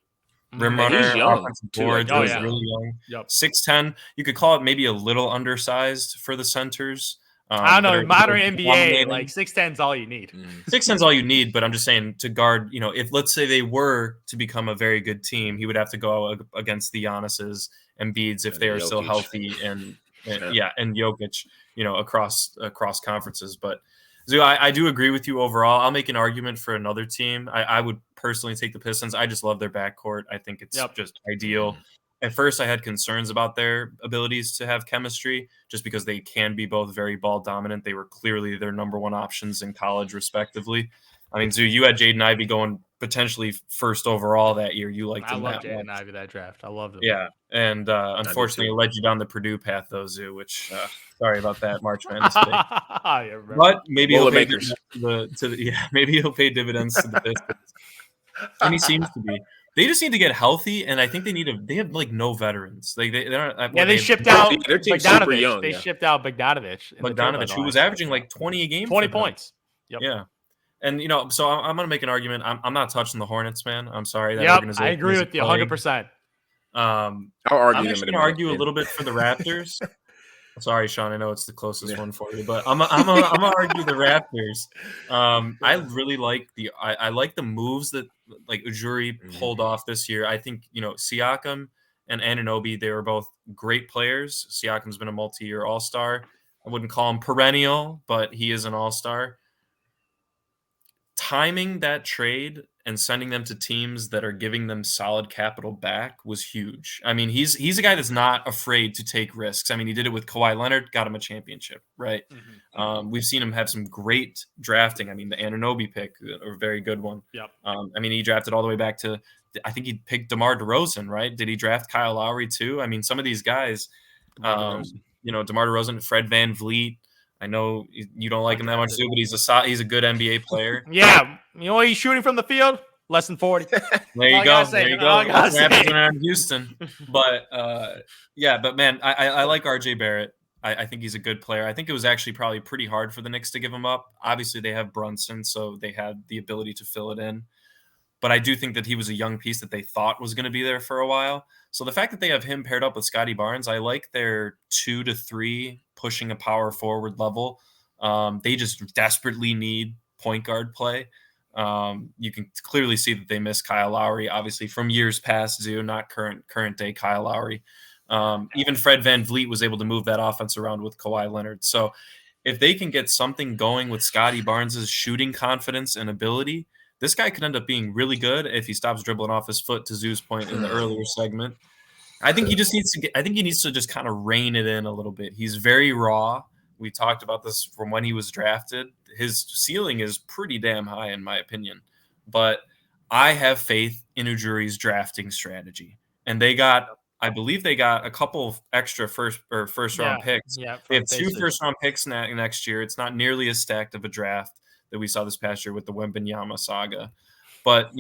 rim runner, offensive boards. He's really young. Yep. 6'10". You could call it maybe a little undersized for the centers. I don't know. Modern NBA, like 6'10" is all you need. 6'10" is all you need, but I'm just saying to guard, if let's say they were to become a very good team, he would have to go against the Giannis's and Embiid's if they are still healthy and Jokic, across conferences. But Zoo, I do agree with you overall. I'll make an argument for another team. I would personally take the Pistons. I just love their backcourt. I think it's just ideal. At first, I had concerns about their abilities to have chemistry just because they can be both very ball dominant. They were clearly their number 1 options in college, respectively. I mean, Zoo, you had Jaden Ivey going potentially first overall that year. You liked him that much. I love Jaden Ivey that draft. I loved him. Yeah, and unfortunately, it led you down the Purdue path, though, Zoo, which sorry about that, March Madness pick. But maybe he'll pay maybe he'll pay dividends to the Pistons. And he seems to be. They just need to get healthy, and I think they have like no veterans. Like they shipped out Bogdanovich. They shipped out Bogdanovich, who was averaging like 20 a game, 20 points. Yep. Yeah, and so I'm gonna make an argument. I'm not touching the Hornets, man. I'm sorry. That organization. I agree with you 100%. I'll argue. I'm actually gonna argue a little bit for the Raptors. Sorry, Sean. I know it's the closest one for you, but I'm gonna argue the Raptors. I really like I like the moves that like Ujiri pulled off this year. I think Siakam and Anunoby, they were both great players. Siakam's been a multi-year All-Star. I wouldn't call him perennial, but he is an All-Star. Timing that trade and sending them to teams that are giving them solid capital back was huge. I mean, he's a guy that's not afraid to take risks. I mean, he did it with Kawhi Leonard, got him a championship, right? We've seen him have some great drafting. I mean, the Anunoby pick, a very good one. Yep. I mean, he drafted all the way back to, I think he picked DeMar DeRozan, right? Did he draft Kyle Lowry too? I mean, some of these guys, DeMar DeRozan, Fred VanVleet. I know you don't like him that much too, but he's a good NBA player. Yeah, he's shooting from the field less than 40. There you go. There you go. Raptors around Houston, but but man, I like RJ Barrett. I think he's a good player. I think it was actually probably pretty hard for the Knicks to give him up. Obviously, they have Brunson, so they had the ability to fill it in. But I do think that he was a young piece that they thought was going to be there for a while. So the fact that they have him paired up with Scotty Barnes, I like their 2 to 3 pushing a power forward level. They just desperately need point guard play. You can clearly see that they miss Kyle Lowry, obviously from years past, not current day Kyle Lowry. Even Fred VanVleet was able to move that offense around with Kawhi Leonard. So if they can get something going with Scotty Barnes' shooting confidence and ability, this guy could end up being really good if he stops dribbling off his foot, to Zoo's point in the earlier segment. I think he needs to just kind of rein it in a little bit. He's very raw. We talked about this from when he was drafted. His ceiling is pretty damn high, in my opinion. But I have faith in Ujiri's drafting strategy. And I believe they got a couple of extra first round picks. Yeah, they have 2 first round picks next year. It's not nearly as stacked of a draft that we saw this past year with the Wembanyama saga. But,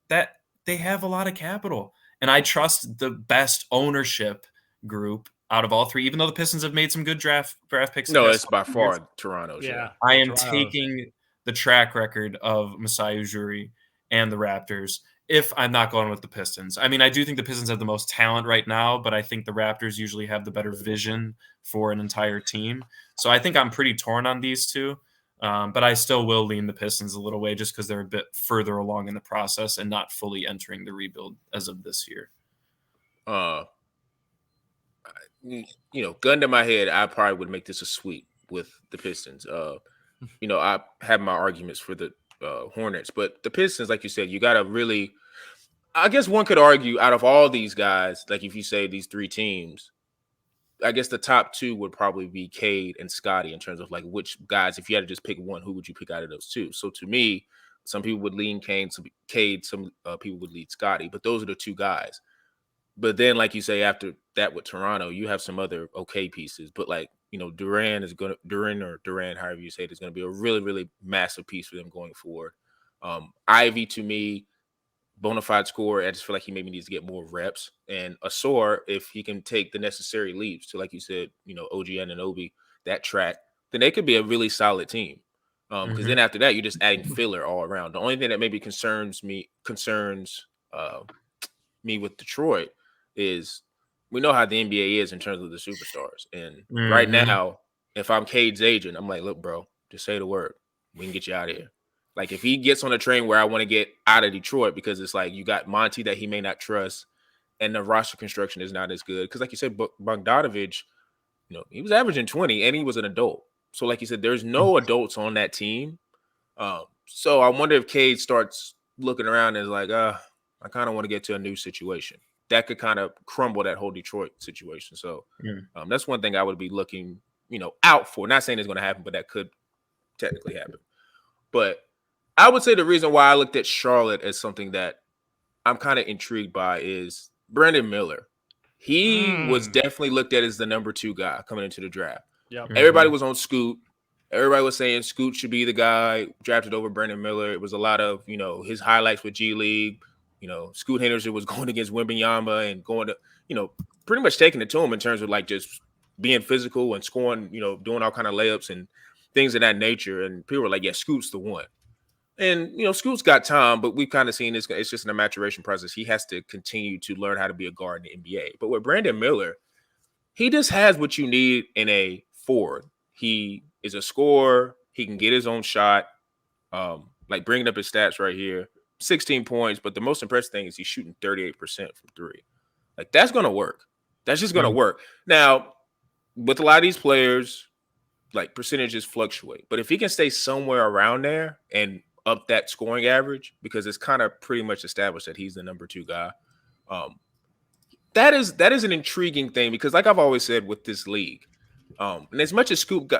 that they have a lot of capital. And I trust the best ownership group out of all 3, even though the Pistons have made some good draft picks. No, it's by far Toronto's. Yeah. I am taking the track record of Masai Ujiri and the Raptors if I'm not going with the Pistons. I mean, I do think the Pistons have the most talent right now, but I think the Raptors usually have the better vision for an entire team. So I think I'm pretty torn on these two. But I still will lean the Pistons a little way just because they're a bit further along in the process and not fully entering the rebuild as of this year. Gun to my head, I probably would make this a sweep with the Pistons. I have my arguments for the Hornets, but the Pistons, like you said, you got to really, I guess one could argue out of all these guys, like if you say these 3 teams, I guess the top two would probably be Cade and Scotty in terms of like which guys, if you had to just pick one, who would you pick out of those two? So to me, some people would lean Cade, some people would lead Scotty, but those are the two guys. But then, like you say, after that with Toronto, you have some other okay pieces. But like, Duran, however you say it, is going to be a really, really massive piece for them going forward. Ivy, to me, bona fide scorer. I just feel like he maybe needs to get more reps. And Asor, if he can take the necessary leaps to, like you said, OG Anunoby, that track, then they could be a really solid team. Because then after that, you're just adding filler all around. The only thing that maybe concerns me with Detroit is we know how the NBA is in terms of the superstars. And right now, if I'm Cade's agent, I'm like, look, bro, just say the word. We can get you out of here. Like, if he gets on a train where I want to get out of Detroit, because it's like you got Monty that he may not trust, and the roster construction is not as good. Because, like you said, Bogdanovich, he was averaging 20, and he was an adult. So, like you said, there's no adults on that team. So I wonder if Cade starts looking around and is like, I kind of want to get to a new situation. That could kind of crumble that whole Detroit situation. So that's one thing I would be looking, out for. Not saying it's going to happen, but that could technically happen. But I would say the reason why I looked at Charlotte as something that I'm kind of intrigued by is Brandon Miller. He was definitely looked at as the number 2 guy coming into the draft. Yep. Everybody was on Scoot. Everybody was saying Scoot should be the guy drafted over Brandon Miller. It was a lot of, his highlights with G League. Scoot Henderson was going against Wembanyama and going to, pretty much taking it to him in terms of like just being physical and scoring, doing all kind of layups and things of that nature. And people were like, yeah, Scoot's the one. And, Scoot's got time, but we've kind of seen this. It's just in a maturation process. He has to continue to learn how to be a guard in the NBA. But with Brandon Miller, he just has what you need in a forward. He is a scorer. He can get his own shot. Like bringing up his stats right here. 16 points, but the most impressive thing is he's shooting 38% from 3. Like, that's going to work. That's just going to work. Now, with a lot of these players, like, percentages fluctuate. But if he can stay somewhere around there and up that scoring average, because it's kind of pretty much established that he's the number 2 guy, that is an intriguing thing because, like I've always said with this league, and as much as Scoot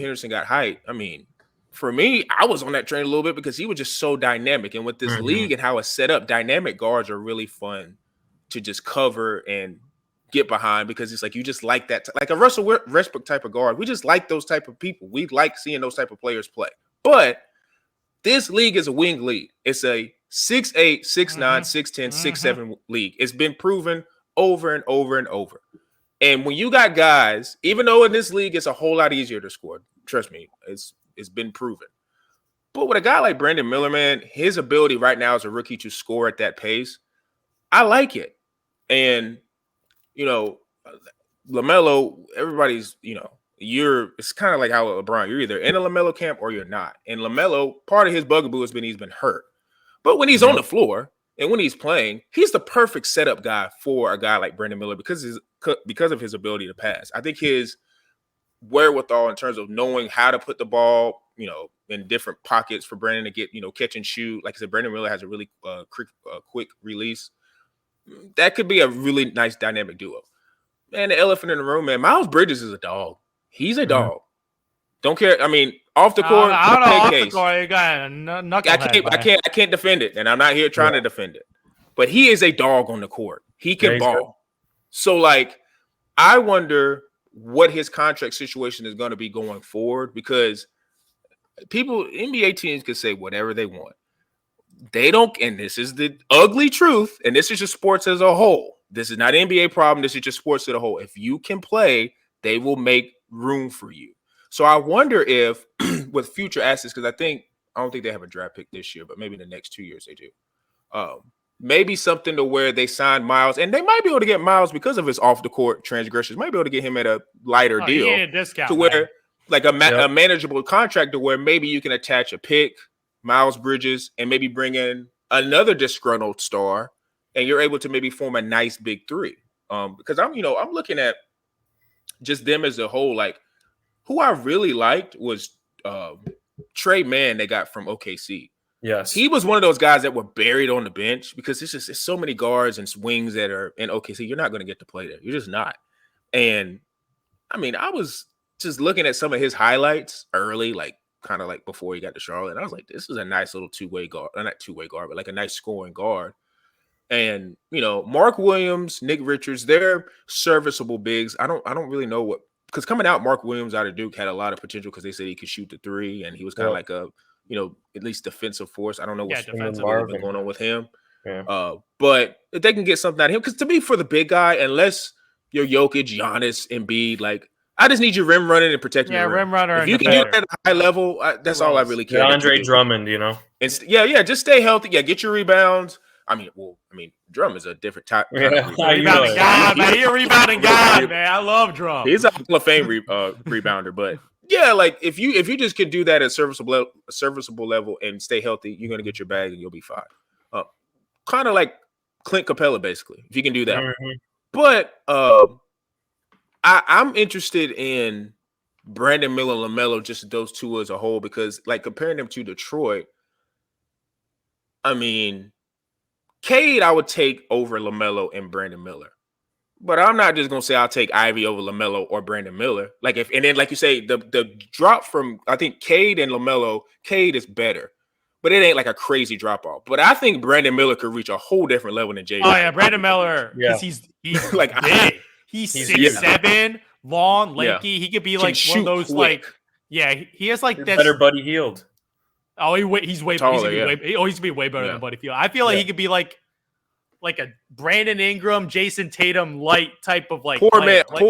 Henderson got hyped, I mean, for me, I was on that train a little bit because he was just so dynamic. And with this league and how it's set up, dynamic guards are really fun to just cover and get behind because it's like you just like that. Like a Russell Westbrook type of guard. We just like those type of people. We like seeing those type of players play. But this league is a wing league. It's a 6'8", 6'9", 6'10", 6'7" league. It's been proven over and over and over. And when you got guys, even though in this league it's a whole lot easier to score, trust me, it's been proven. But with a guy like Brandon Miller, man, his ability right now as a rookie to score at that pace, I like it. And, LaMelo, everybody's, it's kind of like how LeBron, you're either in a LaMelo camp or you're not. And LaMelo, part of his bugaboo has been he's been hurt. But when he's on the floor and when he's playing, he's the perfect setup guy for a guy like Brandon Miller because of his ability to pass. I think his wherewithal in terms of knowing how to put the ball, in different pockets for Brandon to get, catch and shoot. Like I said, Brandon Miller has a really quick release. That could be a really nice dynamic duo. Man, the elephant in the room, man, Miles Bridges is a dog. He's a dog. Don't care. I mean, off the court, I don't know. Off the court, you got a knucklehead. I can't defend it, and I'm not here trying to defend it. But he is a dog on the court. He can ball. Good. So, like, I wonder what his contract situation is going to be going forward because NBA teams can say whatever they want. They don't, and this is the ugly truth, and this is just sports as a whole. This is not an NBA problem. This is just sports as a whole. If you can play, they will make room for you. So I wonder if with future assets, because I don't think they have a draft pick this year, but maybe the next 2 years they do. Maybe something to where they sign Miles, and they might be able to get Miles because of his off the court transgressions. Might be able to get him at a lighter deal discount, to where like a manageable contract to where maybe you can attach a pick, Miles Bridges, and maybe bring in another disgruntled star, and you're able to maybe form a nice big three. Because I'm looking at just them as a whole. Like who I really liked was Trey Mann they got from OKC. Yes. He was one of those guys that were buried on the bench because it's so many guards and wings that are in OKC. You're not going to get to play there. You're just not. And I mean, I was just looking at some of his highlights early, like kind of like before he got to Charlotte. And I was like, this is a nice little two-way guard, not two-way guard, but like a nice scoring guard. And Mark Williams, Nick Richards, they're serviceable bigs. I don't really know what, because coming out, Mark Williams out of Duke had a lot of potential because they said he could shoot the three, and he was kind of like a at least defensive force. I don't know what's been going on with him. Yeah. But if they can get something out of him, because to me, for the big guy, unless you're Jokic, Giannis, Embiid, like I just need you rim running and protecting. Yeah, rim runner. If you can do that at a high level, that's all I really care. Andre Drummond, And just stay healthy. Yeah, get your rebounds. I mean, Drum is a different type. Rebounding guy, man. He's a rebounding guy, man. I love Drum. He's a Hall of Fame rebounder, but yeah, like if you just can do that at a serviceable level and stay healthy, you're gonna get your bag and you'll be fine. Kind of like Clint Capella, basically, if you can do that. Mm-hmm. But I'm interested in Brandon Miller and LaMelo, just those two as a whole, because like comparing them to Detroit, I mean, Cade I would take over LaMelo and Brandon Miller. But I'm not just gonna say I'll take Ivy over LaMelo or Brandon Miller. Like then like you say, the drop from I think Cade and LaMelo, Cade is better. But it ain't like a crazy drop off. But I think Brandon Miller could reach a whole different level than Jay. Oh yeah, Brandon Miller. Yeah, he's like big. He's 6'7", long, lanky. Yeah. He could be like one of those quick. He has like that better Buddy Hield. Oh, he's way taller. He's be way better than Buddy Hield. I feel like he could be like a Brandon Ingram, Jason Tatum light type of like poor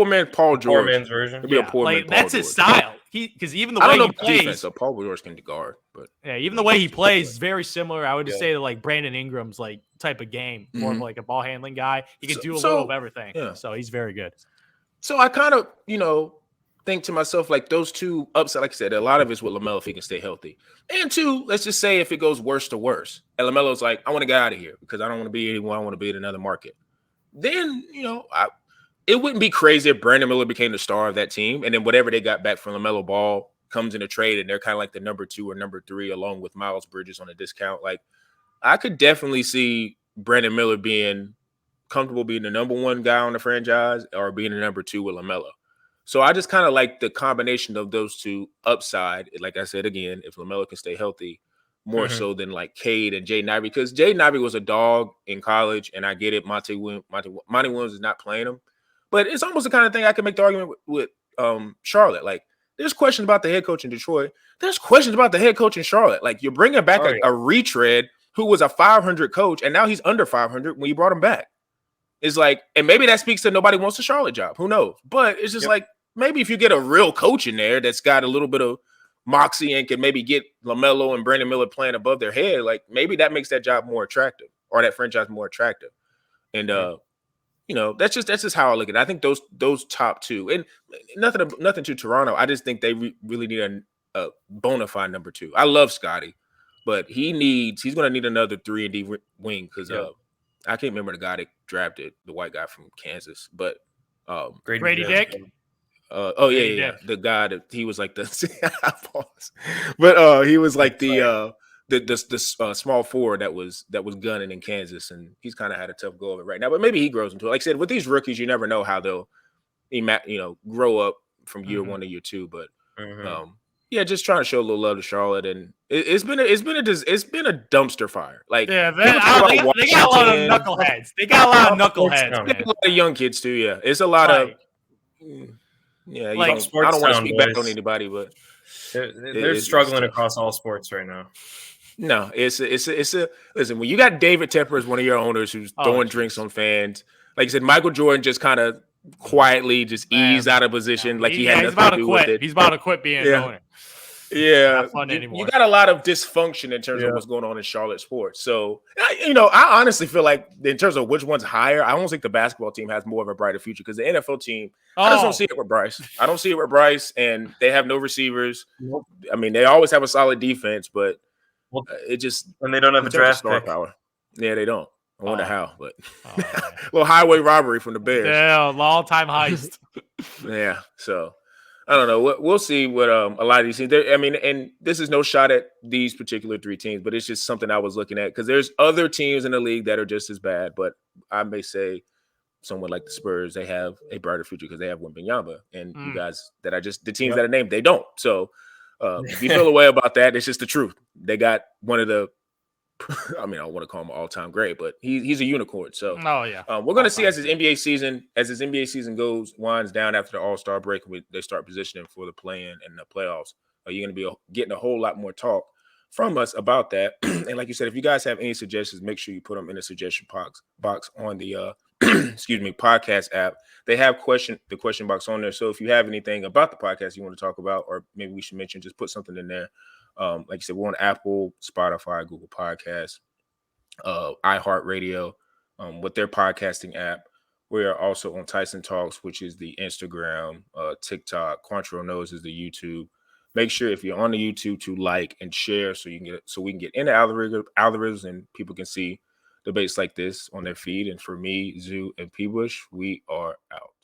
man Paul George. Poor man's version. It'd be a poor man. That's his style. Because even the way he plays, defense, so Paul George can guard, but even the way he plays is very similar. I would just say to like Brandon Ingram's like type of game, more of like a ball handling guy. He could do a little of everything. Yeah. So he's very good. So I kind of think to myself like those two upside. Like I said, a lot of it's with LaMelo if he can stay healthy. And two, let's just say if it goes worse to worse, and LaMelo's like, I want to get out of here because I don't want to be anyone. I want to be in another market. Then it wouldn't be crazy if Brandon Miller became the star of that team, and then whatever they got back from LaMelo Ball comes in a trade, and they're kind of like the number 2 or number 3 along with Miles Bridges on a discount. Like, I could definitely see Brandon Miller being comfortable being the number 1 guy on the franchise or being the number 2 with LaMelo. So I just kind of like the combination of those two upside. Like I said, again, if LaMelo can stay healthy, more so than like Cade and Jaden Ivey, because Jaden Ivey was a dog in college, and I get it. Monty Williams is not playing him. But it's almost the kind of thing I can make the argument with Charlotte. Like, there's questions about the head coach in Detroit. There's questions about the head coach in Charlotte. Like, you're bringing back a retread who was a 500 coach, and now he's under 500 when you brought him back. It's like, and maybe that speaks to nobody wants a Charlotte job. Who knows? But it's just like, maybe if you get a real coach in there that's got a little bit of moxie and can maybe get LaMelo and Brandon Miller playing above their head, like maybe that makes that job more attractive or that franchise more attractive. And, that's just how I look at it. I think those top two, and nothing to Toronto. I just think they really need a bona fide number 2. I love Scotty, but he's going to need another 3-and-D wing because I can't remember the guy that drafted the white guy from Kansas, but Grady Dick. The guy that he was like the pause, but he was like the small forward that was gunning in Kansas, and he's kind of had a tough go of it right now. But maybe he grows into it. Like I said, with these rookies, you never know how they'll grow up from year 1 to year 2. But just trying to show a little love to Charlotte, and it's been a dumpster fire. Like they got a lot of knuckleheads. They got a lot of knuckleheads. They got a lot of young kids too. Yeah, it's a lot of. Yeah, I don't want to speak back on anybody, but they're struggling across all sports right now. No, it's a listen. When you got David Tepper as one of your owners who's throwing drinks on fans, like you said, Michael Jordan just kind of quietly just eased out of position, like he had nothing to do with it. He's about to quit being an owner. Yeah, not fun anymore. You got a lot of dysfunction in terms of what's going on in Charlotte sports. So, I honestly feel like in terms of which one's higher, I don't think the basketball team has more of a brighter future because the NFL team, I just don't see it with Bryce. I don't see it with Bryce, and they have no receivers. Nope. I mean, they always have a solid defense, but it just and they don't have a draft star power. Yeah, they don't. I wonder how, but a little highway robbery from the Bears. Yeah, long-time heist. Yeah, so. I don't know. We'll see what a lot of these teams. And this is no shot at these particular 3 teams, but it's just something I was looking at because there's other teams in the league that are just as bad. But I may say someone like the Spurs, they have a brighter future because they have Wembanyama, and you guys that I just the teams Yep. that I named, they don't. So if you feel a way about that, it's just the truth. They got one of the, I mean, I don't want to call him all-time great, but he's a unicorn. So we're going to see as his NBA season winds down after the All-Star break, they start positioning for the play-in and the playoffs. You're going to be getting a whole lot more talk from us about that. And like you said, if you guys have any suggestions, make sure you put them in the suggestion box on the podcast app. They have the question box on there. So if you have anything about the podcast you want to talk about, or maybe we should mention, just put something in there. Like you said, we're on Apple, Spotify, Google Podcasts, iHeartRadio, with their podcasting app. We are also on Tyson Talks, which is the Instagram, TikTok. Quantrill Knows is the YouTube. Make sure if you're on the YouTube to like and share so we can get into algorithms and people can see debates like this on their feed. And for me, Zoo, and P. Bush, we are out.